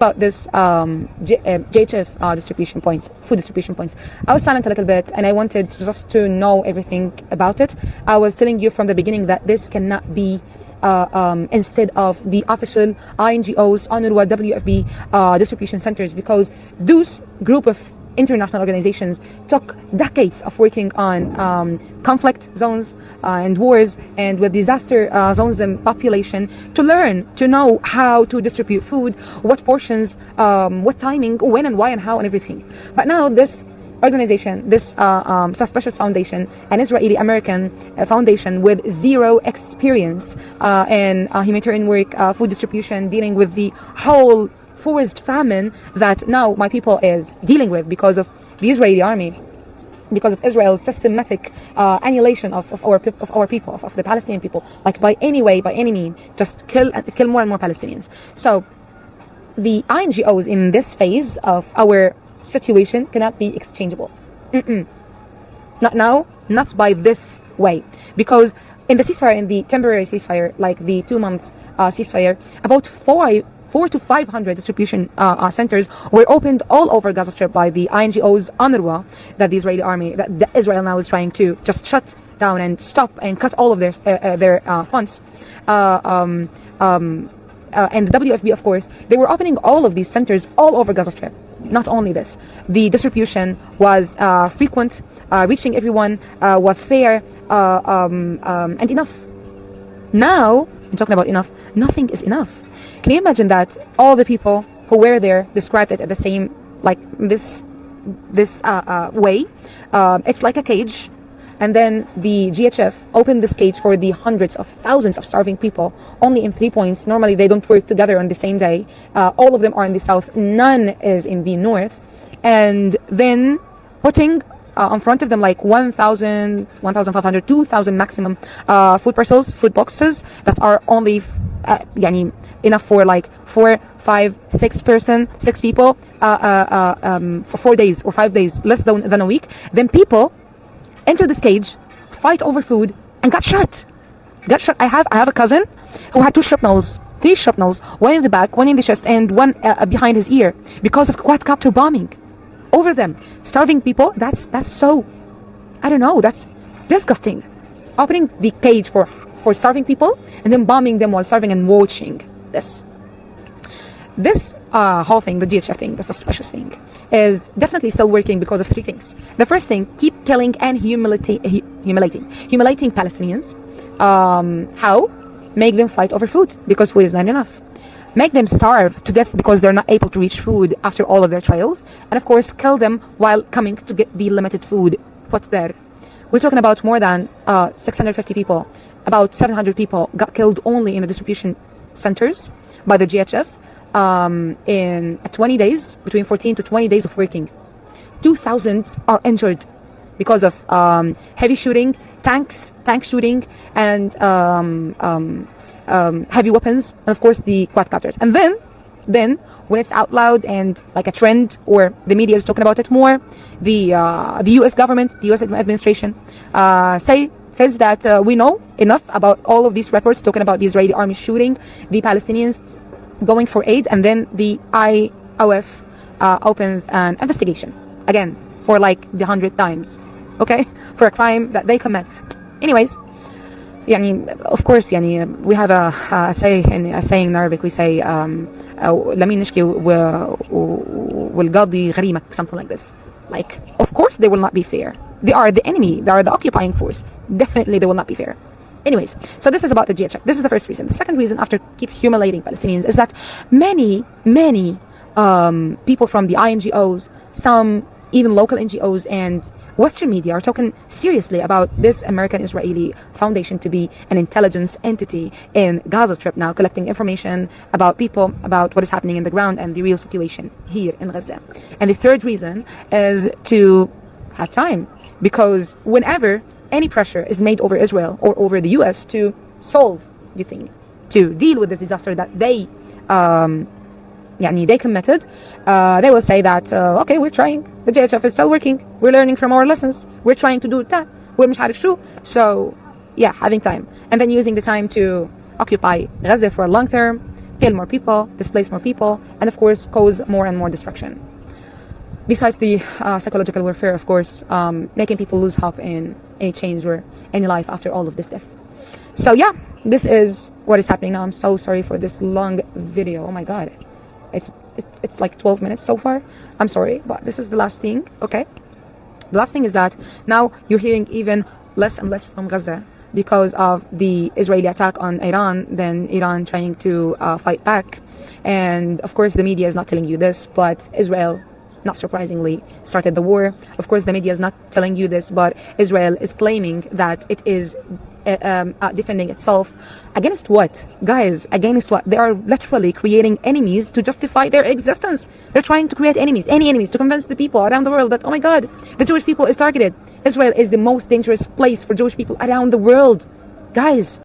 about this GHF distribution points, food distribution points. I was silent a little bit and I wanted just to know everything about it. I was telling you from the beginning that this cannot be instead of the official INGOs, UNRWA, WFP distribution centers, because those group of international organizations took decades of working on conflict zones and wars and with disaster zones and population to learn, to know how to distribute food, what portions, what timing, when and why and how and everything. But now this organization, this suspicious foundation, an Israeli-American foundation with zero experience in humanitarian work, food distribution, dealing with the whole forced famine that now my people is dealing with because of the Israeli army, because of Israel's systematic annihilation of our people, of the Palestinian people, like by any way, by any mean, just kill more and more Palestinians. So the INGOs in this phase of our situation cannot be exchangeable. Not now, not by this way, because in the ceasefire, in the temporary ceasefire, like the 2 months ceasefire, about 400 to 500 distribution centers were opened all over Gaza Strip by the INGOs, UNRWA, that the Israeli army, that Israel now is trying to just shut down and stop and cut all of their funds. And the WFP, of course, they were opening all of these centers all over Gaza Strip. Not only this, the distribution was frequent, reaching everyone, was fair, and enough. Now, I'm talking about enough, nothing is enough. Can you imagine that all the people who were there described it at the same, like this way? It's like a cage. And then the GHF opened this cage for the hundreds of thousands of starving people only in 3 points. Normally, they don't work together on the same day. All of them are in the south. None is in the north. And then putting in front of them like 1,000, 1,500, 2,000 maximum food parcels, food boxes that are only enough for like 4, 5, 6 people for 4 days or 5 days, less than a week. Then people enter this cage, fight over food, and got shot. I have a cousin who had 3 shrapnels, one in the back, one in the chest, and one behind his ear because of quadcopter bombing over them. Starving people, that's so, I don't know, that's disgusting. Opening the cage for starving people and then bombing them while starving and watching this. This whole thing, the GHF thing, the suspicious thing, is definitely still working because of 3 things. The first thing, keep killing and humiliating Palestinians. How? Make them fight over food because food is not enough. Make them starve to death because they're not able to reach food after all of their trials. And of course, kill them while coming to get the limited food put there. We're talking about more than 650 people. About 700 people got killed only in the distribution centers by the GHF in 20 days, between 14 to 20 days of working. 2,000 are injured because of heavy shooting, tank shooting, and heavy weapons, and of course the quadcopters. And then when it's out loud and like a trend, or the media is talking about it more, the U.S. government, the U.S. administration says that we know enough about all of these reports talking about the Israeli army shooting the Palestinians, going for aid, and then the IOF opens an investigation again for like the 100th times, okay, for a crime that they commit. Anyways, of course, we have a saying in Arabic. We say لمين نشكي والقاضي غريمك, something like this. Like, of course they will not be fair. They are the enemy. They are the occupying force. Definitely they will not be fair. Anyways, so this is about the GHF. This is the first reason. The second reason, after keep humiliating Palestinians, is that many people from the INGOs, some even local NGOs and Western media are talking seriously about this American-Israeli foundation to be an intelligence entity in Gaza Strip now, collecting information about people, about what is happening in the ground and the real situation here in Gaza. And the third reason is to have time, because whenever any pressure is made over Israel or over the US to solve the thing, to deal with this disaster that they committed, they will say that okay, we're trying, the GHF is still working, we're learning from our lessons, we're trying to do that, we're مش عارف شو. So yeah, having time, and then using the time to occupy Gaza for a long term, kill more people, displace more people, and of course cause more and more destruction. Besides the psychological warfare, of course, making people lose hope in any change or any life after all of this death. So yeah, this is what is happening now. I'm so sorry for this long video. Oh my god, it's like 12 minutes so far. I'm sorry, but this is the last thing. Okay, the last thing is that now you're hearing even less and less from Gaza because of the Israeli attack on Iran, then Iran trying to fight back. And of course the media is not telling you this, but Israel, not surprisingly, started the war. Of course the media is not telling you this, but Israel is claiming that it is defending itself. Against what? Guys, against what? They are literally creating enemies to justify their existence. They're trying to create enemies, any enemies, to convince the people around the world that, oh my god, the Jewish people is targeted. Israel is the most dangerous place for Jewish people around the world. Guys,